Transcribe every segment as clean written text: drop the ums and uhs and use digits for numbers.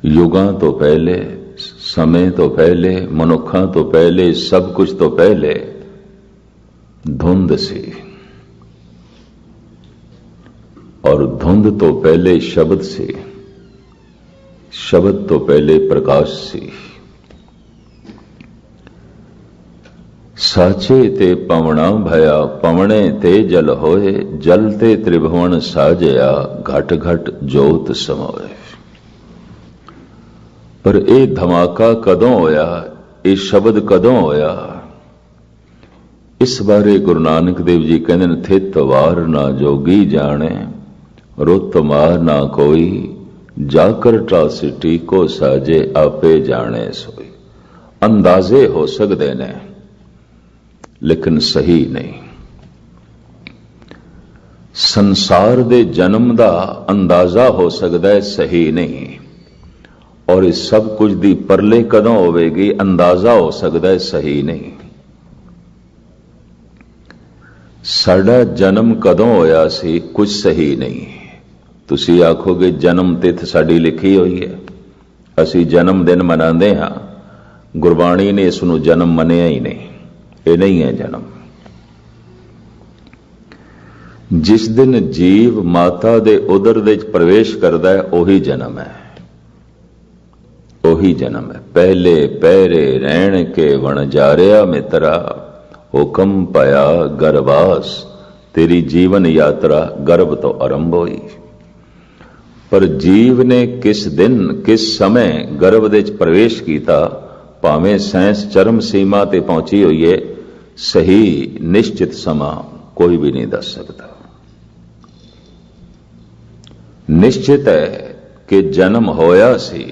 युगां तो पहले, समय तो पहले, मनुखां तो पहले, सब कुछ तो पहले धुंध सी, और धुंध तो पहले शब्द सी, शब्द तो पहले प्रकाश सी। साचे ते पवना भया, पवने ते जल होए, जल ते त्रिभुवन साजया, घट घट जोत समोए। पर यह धमाका कदों होया, ये शब्द कदों होया, इस बारे गुरु नानक देव जी कहते हैं, थित वार ना जोगी जाने, रुत मार ना कोई, जाकर ट्रासिटी को साजे आपे जाने सोई। अंदाजे हो सकते ने लेकिन सही नहीं। संसार दे जन्म दा अंदाजा हो सकता है, सही नहीं। और इस सब कुछ दी परले कदों होवेगी, अंदाजा हो सकता है, सही नहीं। साडा जन्म कदों होया सी, कुछ सही नहीं। तुसी आखोगे जन्म तिथ साडी लिखी हुई है, असी जन्म दिन मनाते हाँ, गुरबाणी ने इसनूं जन्म मनिया ही नहीं। ये नहीं है जन्म। जिस दिन जीव माता दे उदर दे प्रवेश करता है, ओही जन्म है, ओही जन्म है। पहले पैरे रहन के वणजारिया मित्रा, हुक्म पाया गर्भास, तेरी जीवन यात्रा गर्भ तो आरंभ हुई। पर जीव ने किस दिन किस समय गर्भ दे प्रवेश किया, भावें साइंस चरम सीमा ते पहुंची हुई है, सही निश्चित समा कोई भी नहीं दस सकता। निश्चित है कि जन्म होया सी,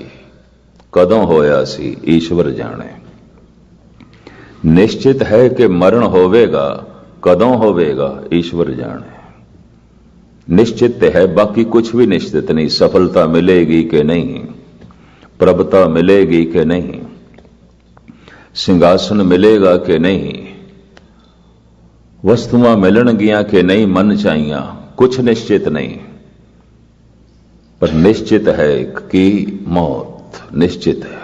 कदों होया सी ईश्वर जाने। निश्चित है कि मरण होवेगा, कदों होवेगा ईश्वर जाने। निश्चित है, बाकी कुछ भी निश्चित नहीं। सफलता मिलेगी कि नहीं, प्रभुता मिलेगी कि नहीं, सिंहासन मिलेगा कि नहीं, वस्तुआं मिलणगियां कि नहीं मन चाहिया, कुछ निश्चित नहीं। पर निश्चित है कि मौत निश्चित है,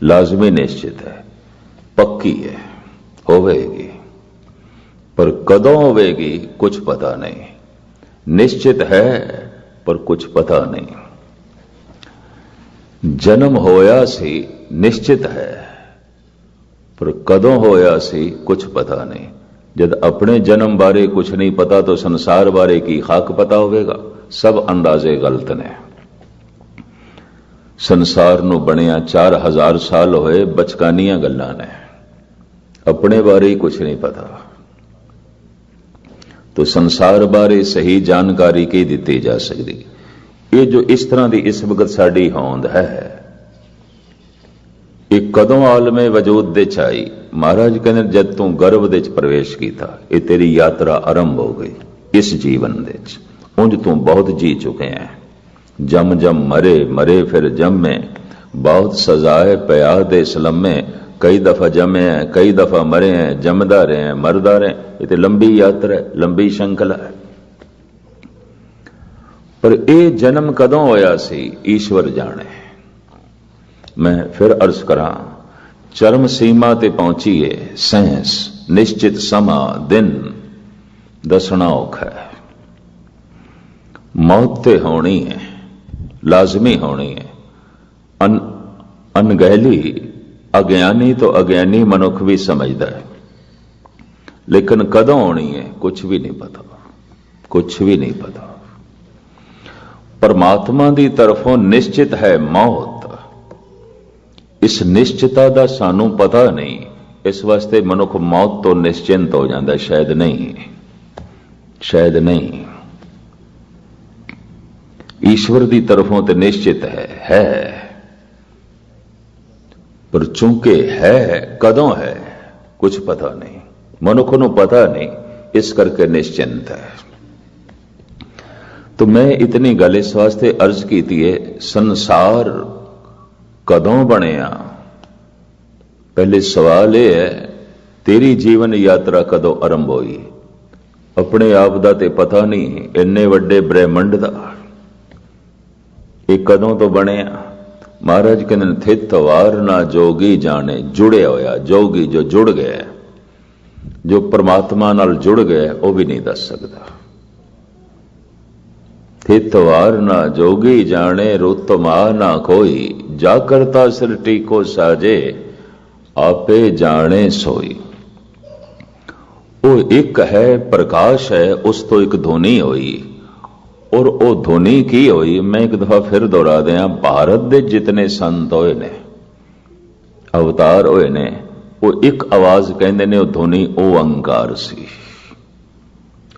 लाजमी निश्चित है, पक्की है, होवेगी। पर कदों होवेगी कुछ पता नहीं। निश्चित है पर कुछ पता नहीं। जन्म होया सी निश्चित है, पर कदों होया सी कुछ पता नहीं। जब अपने जन्म बारे कुछ नहीं पता तो संसार बारे की खाक पता होवेगा। सब अंदाजे गलत ने। संसार नूं बनिया 4000 साल होए, बचकानियां गल्लां ने, अपने बारे ही कुछ नहीं पता। तो संसार बारे सही जानकारी की दी जा सकती। ये जो इस तरह की इस वक्त साड़ी होंद है, एक कदों आलमे वजूद दे चाई। महाराज कहते जब तू गर्भ दे प्रवेश किया, ये तेरी यात्रा आरंभ हो गई। इस जीवन दे उंज तू बहुत जी चुके हैं। जम जम मरे, मरे फिर जमे, बहुत सजाए पया दे सलमे। कई दफा जमे हैं, कई दफा मरे हैं, जमदा रहे हैं, मरदा रहे। ये तो लंबी यात्रा है, लंबी श्रृंखला है। पर यह जन्म कदों होया सी ईश्वर जाने। मैं फिर अर्ज करा, चरम सीमा ते पहुंची है साइंस। निश्चित समा दिन दसना औखा है। मौत ते होनी है, लाजमी होनी है। अनगहली अज्ञानी तो अज्ञानी मनुख भी समझदा है, लेकिन कदों होनी है कुछ भी नहीं पता, कुछ भी नहीं पता। परमात्मा की तरफों निश्चित है मौत। इस निश्चिता का सानू पता नहीं, इस वास्ते मनुख मौत तो निश्चिंत हो जाता है। शायद नहीं, शायद नहीं। ईश्वर की तरफों तो निश्चित है। पर चूंकि है, कदों है कुछ पता नहीं, मनुख को पता नहीं, इस करके निश्चिंत है। तो मैं इतनी गल इस वास्ते अर्ज की है, संसार कदों बनया। पहले सवाल यह है, तेरी जीवन यात्रा कदों आरंभ हुई? अपने आप का तो पता नहीं, इन्ने वड्डे ब्रह्मंड का ये कदों तो बनया। महाराज कहते थित वार ना जोगी जाने, जुड़िया होया जोगी जो जुड़ गया, जो परमात्मा नाल जुड़ गया वह भी नहीं दस सकता। थित वार ना जोगी जाने, रुत माह ना कोई, जा करता सृष्टि को साजे, आपे जाने सोई। वो एक है, प्रकाश है, उस तो एक ध्वनि हुई, और वो ध्वनि की हुई। मैं एक दफा फिर दोहरा दिया, भारत दे जितने संत होए ने, अवतार होए ने, वो एक आवाज कहते ने, वो ध्वनि ओंकार सी,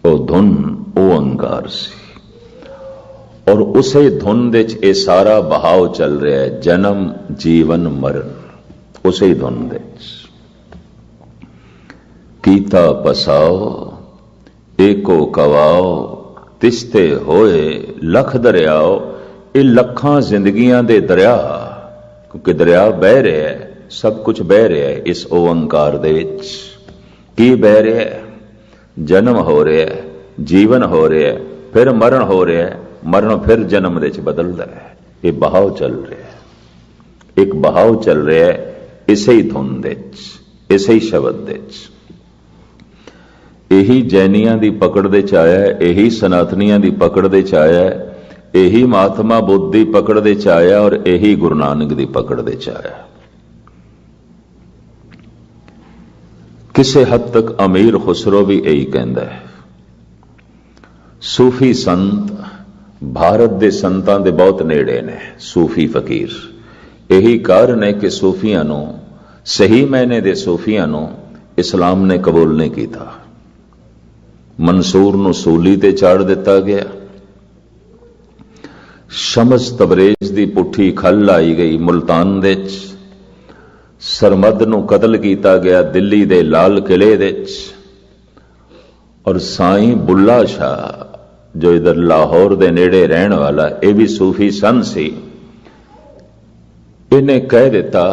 वो धुन ओंकार सी। और उसे धुन दे ये सारा बहाव चल रहा है, जन्म जीवन मरण, उसे धुन दे। कीता पसाओ एको कवाओ, तिस्ते होए लख दरियाओ। ये लखां जिंदगियां दे दरिया, क्योंकि दरिया बह रहा है, सब कुछ बह रहा है इस ओंकार दे विच। की बह रहा है? जन्म हो रहा है, जीवन हो रहा है, फिर मरण हो रहा है, मरण फिर जन्म दे बदलता है। ये बहाव चल रहा है, एक बहाव चल रहा है इसे ही धुन दे, इसे ही शब्द दे। यही जैनियां दी पकड़ दे च आया है, यही सनातनियां दी पकड़ दे च आया है, यही महात्मा बुद्ध दी पकड़ दे च आया, और यही गुरु नानक दी पकड़ दे च आया। किसी हद तक अमीर खुसरो भी यही कहता है। सूफी संत भारत दे संतां दे बहुत नेड़े ने, सूफी फकीर। यही कारण है कि सूफियां नूं, सही मैने दे सूफियां नूं इस्लाम ने कबूल नहीं किया। मंसूर नूं सूली ते चाड़ दिता गया, शमस तबरेज दी पुठी खल लाई गई मुल्तान दे च, सरमद नूं कतल किया गया दिल्ली दे लाल किले दे च, और साईं बुल्ला शाह जो इधर लाहौर दे नेड़े रहने वाला, यह भी सूफी सन सी, इन्हें कह दिता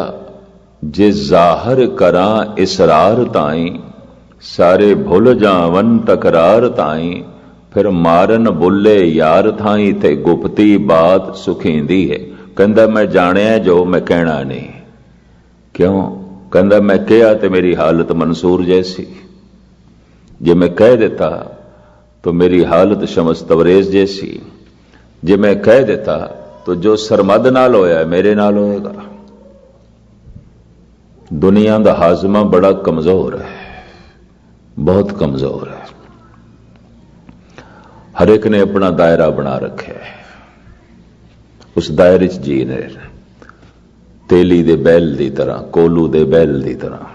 जे जाहर करा इसरार ताई, सारे भुल जावन तकरार ताई, फिर मारन बुले यार थाई, ते गुप्ती बात सुखींदी है। कहंदा मैं जानिया जो मैं कहना नहीं। क्यों? कहंदा मैं कहा तो मेरी हालत मंसूर जैसी, जे मैं कह देता तो मेरी हालत शमस तबरेज जैसी, जे मैं कह देता तो जो सरमद नाल होया मेरे नाल होएगा। दुनिया का हाजमा बड़ा कमजोर है, बहुत कमजोर है। हर एक ने अपना दायरा बना रखा है, उस दायरे च जी रहे, तेली दे बैल दी तरह, कोलू दे बैल दी तरह।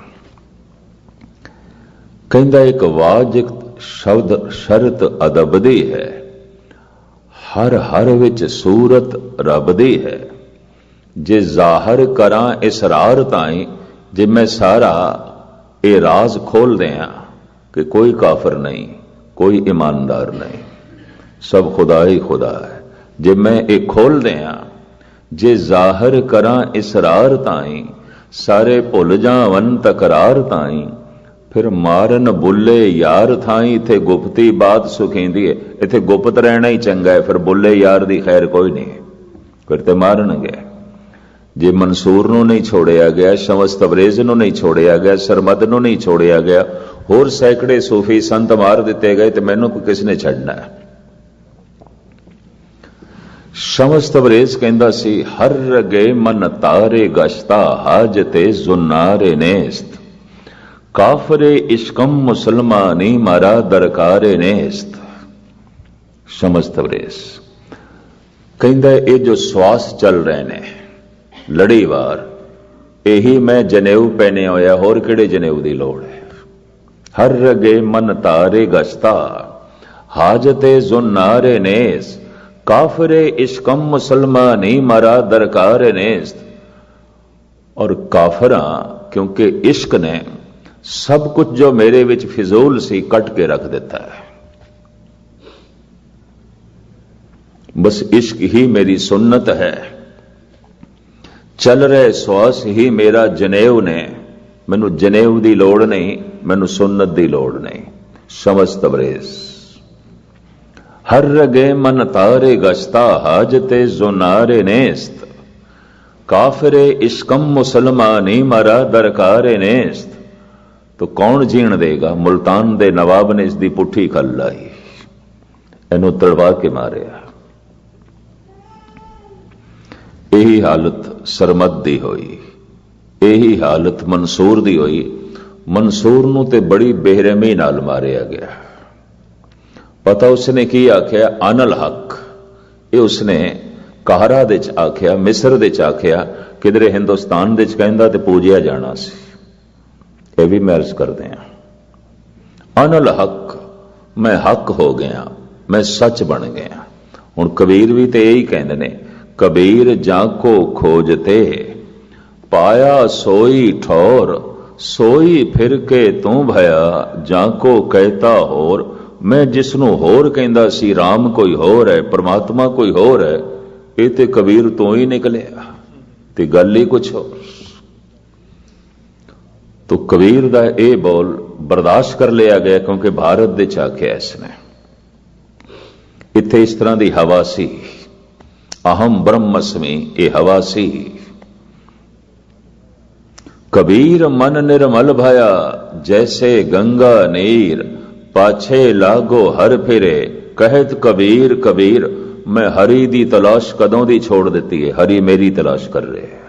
कहंदा एक वाजिब शब्द शरत अदब दी है, हर हर विच सूरत रब दी है। जे जाहर करा इसरार ताई, जे मैं सारा ये राज खोल दिया कि कोई काफिर नहीं, कोई ईमानदार नहीं, सब खुदा ही खुदा है। जे मैं ये खोल दिया, जे जाहर करा इसरार ताई, सारे भुल जावन तकरार ताई, फिर मारन बुले यार थाई, इथे गुप्ती बात सुखींदी है। इथे गुप्त रहना ही चंगा है, फिर बुले यार दी खैर कोई नहीं, फिर ते मारनगे। जे मंसूर नूं नहीं छोड़िया गया, शमस तबरेज नूं नहीं छोड़िया गया, सरमद नूं नहीं छोड़िया गया, होर सैकड़े सूफी संत मार दिते गए, तो मैनू किसने छड़ना है? शमस तबरेज कहंदा सी, हर गे मन तारे गश्ता, हाजते जुन्नारे नेस्त, काफरे इश्कम मुसलमानी मारा दरकारे नेस्त। शमस तबरेज कहंदा ये जो श्वास चल रहे ने लड़ीवार, यही मैं जनेऊ पहने होया, होर किहड़े जनेऊ दी लोड़ है। हर गे मन तारे गश्ता, हाजते जुन्नारे नेस्त, काफरे इश्कम मुसलमानी मरा दरकार नेस्त। और काफरा क्योंकि इश्क ने सब कुछ जो मेरे विच फिजूल सी कट के रख देता है, बस इश्क ही मेरी सुन्नत है, चल रहे श्वास ही मेरा जनेऊ ने, मैनू जनेऊ दी लोड़ नहीं, मैनू सुन्नत दी लोड़ नहीं। शमस तबरेज हर गे मन तारे गश्ता, हाजते जुनारे नेस्त, काफिरे इश्कम मुसलमानी मरा दरकारे नेस्त। तो कौन जीण देगा? मुल्तान दे नवाब ने इसकी पुठी खल लाई, इनू तलवा के मारिया। यही हालत सरमद दी होई, यही हालत मंसूर दी होई। मंसूर नूं ते बड़ी बेरहमी नाल मारिया गया। पता उसने की आख्या? अनल हक। ये उसने काहरा दे च आख्या, मिस्र दे च आख्या, किधरे हिंदुस्तान दे च कहंदा ते पूजिया जाना सी। ये भी मैं अर्ज करदे हां, अनल हक, मैं हक हो गया, मैं सच बन गया। हुण कबीर भी ते यही कहंदे ने, कबीर जाको खोजते पाया सोई ठौर, सोई फिर के तू भया जाको कहता होर। मैं जिसनों होर कहंदा सी राम कोई होर है, परमात्मा कोई होर है, ये ते कबीर तो ही निकलिया, ते गल ही कुछ होर। तो कबीर दा ये बोल बर्दाश्त कर लिया गया, क्योंकि भारत दे च आख्या इसने। इत्थे इस तरह की हवा सी, अहम ब्रह्मस्मि, ये हवा सी। कबीर मन निर्मल भया जैसे गंगा नीर, पाछे लागो हर फिरे कहत कबीर कबीर। मैं हरि दी तलाश कदों दी छोड़ देती है, हरि मेरी तलाश कर रहे हैं।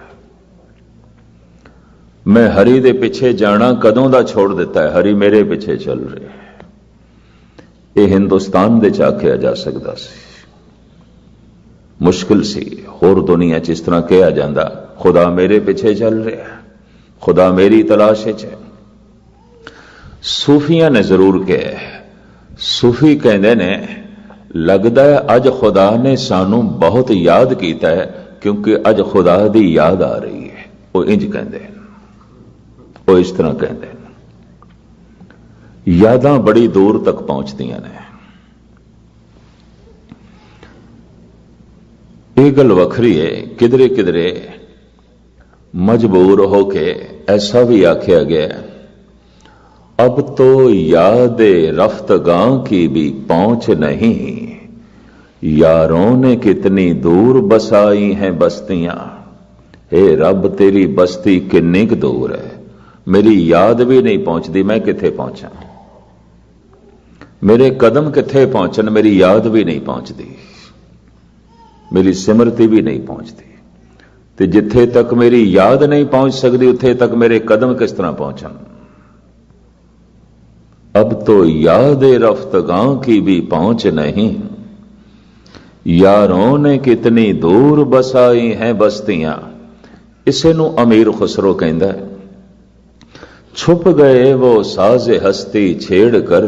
मैं हरि दे पिछे जाना कदों दा छोड़ देता है, हरि मेरे पिछे चल रहे हैं। ये हिंदुस्तान दे च आख्या जा सकता सी, मुश्किल सी। होर दुनिया च इस तरह कहा जाता, खुदा मेरे पिछे चल रहा है, खुदा मेरी तलाश है। सूफिया ने जरूर कहा, सूफी कहते ने लगता है अज खुदा ने सानू बहुत याद किया है, क्योंकि अज खुदा की याद आ रही है। वो इंज कहते हैं, वो इस तरह कहते हैं। यादां बड़ी दूर तक पहुंचदियां ने। यह गल वखरी है, किधरे किधरे मजबूर होके ऐसा भी आख्या गया, अब तो याद रफ्तगां की भी पहुंच नहीं, यारों ने कितनी दूर बसाई हैं बस्तियां। हे रब तेरी बस्ती किन्नी क दूर है, मेरी याद भी नहीं पहुंचती, मैं किथे पहुंचा? मेरे कदम किथे पहुंचन, मेरी याद भी नहीं पहुंचती, मेरी सिमरती भी नहीं पहुंचती। ते जिथे तक मेरी याद नहीं पहुंच सकती, उत्थे तक मेरे कदम किस तरह पहुंचन? अब तो याद रफ्तगां की भी पहुंच नहीं, यारों ने कितनी दूर बसाई हैं बस्तियां। इसे नू अमीर खुसरो कहंदा है, छुप गए वो साज हस्ती छेड़ कर,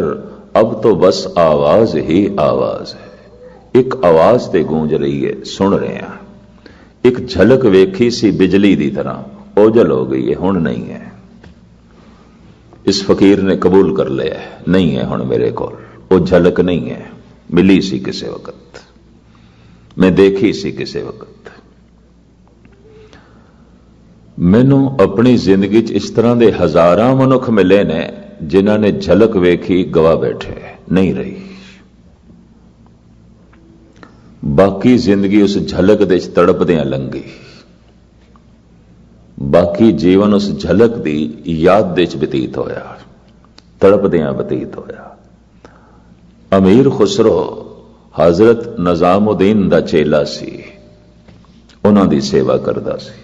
अब तो बस आवाज ही आवाज है। एक आवाज ते गूंज रही है, सुन रहे हैं। एक झलक वेखी सी बिजली दी तरह, ओझल हो गई है, हुण नहीं है। इस फकीर ने कबूल कर लिया है, नहीं है हुण मेरे कोल, वो झलक नहीं है। मिली सी किसी वक्त, मैं देखी सी किसी वक्त। मैनू अपनी जिंदगी च इस तरह के हजारां मनुख मिले ने जिन्हां ने झलक वेखी गवा बैठे, नहीं रही। बाकी जिंदगी उस झलक दे तड़पदियां लंघी, बाकी जीवन उस झलक दी याद दे बतीत होया, तड़पदियां बतीत होया। अमीर खुसरो हजरत निजामुद्दीन दा चेला सी, उन्हां दी सेवा करदा सी।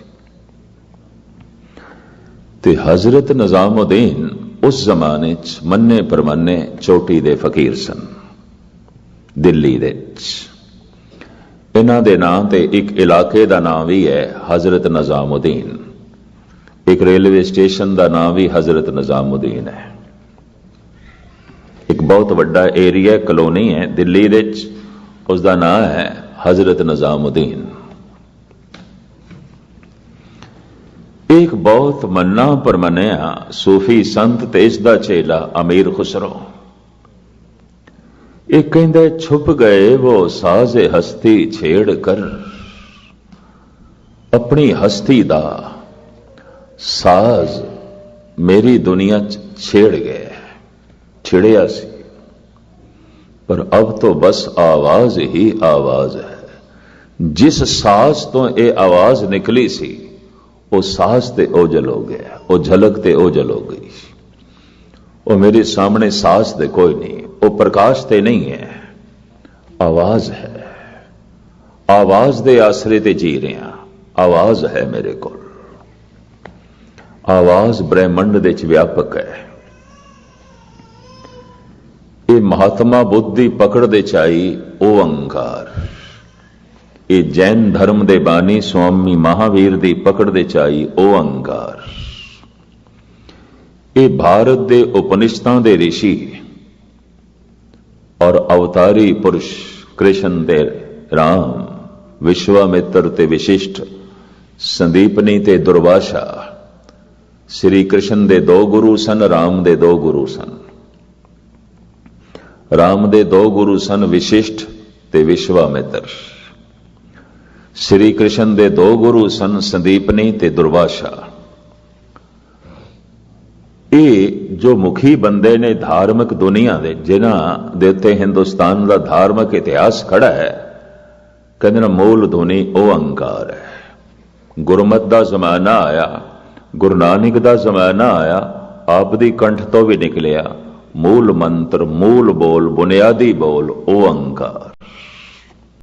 ते हजरत निजामुद्दीन उस जमाने च मन्ने परमन्ने चोटी दे फकीर सन, दिल्ली दे। इन्हां दे नाम ते एक इलाके दा नाम भी है हजरत निजामुद्दीन, एक रेलवे स्टेशन का नाम भी हजरत निजामुद्दीन है। एक बहुत बड़ा एरिया कलोनी है दिल्ली दे, उसका नाम है हजरत निजामुद्दीन। एक बहुत मन्ना परमनिया सूफी संत ते इसदा चेला अमीर खुसरो, एक कहंदे छुप गए वो साज हस्ती छेड़ कर, अपनी हस्ती दा साज मेरी दुनिया छेड़ गए, छिड़िया सी, पर अब तो बस आवाज ही आवाज है। जिस साहस तो ये आवाज निकली सी वो साहस ते ओझल हो गया, वो झलक ते ओझल हो गई। वो मेरे सामने साहस ते कोई नहीं, वो प्रकाश ते नहीं है, आवाज है। आवाज दे आसरे ते जी रहा, आवाज है मेरे को। आवाज ब्रह्मंड दे च व्यापक है। ये महात्मा बुद्ध दी पकड़ दे चाई ओंकार, ये जैन धर्म दे बानी स्वामी महावीर दी पकड़ दे चाई ओंकार, ये भारत दे उपनिषदां दे ऋषि और अवतारी पुरुष कृष्ण दे राम, विश्वामित्र ते विशिष्ट, संदीपनी ते दुर्वासा, श्री कृष्ण दे दो गुरु सन, राम दे दो गुरु सन। राम दे दो गुरु सन विशिष्ट ते विश्वामित्र, श्री कृष्ण दे दो गुरु सन संदीपनी ते दुर्वासा। ये जो मुखी बंदे ने धार्मिक दुनिया दे, जिन्हां दे उत्ते हिंदुस्तान का धार्मिक इतिहास खड़ा है, कहते ना मूल धुनी ओंकार है। गुरमत का जमाना आया, गुरु नानक का जमाना आया, आप दी कंठ तो भी निकलिया मूल मंत्र, मूल बोल, बुनियादी बोल ओंकार।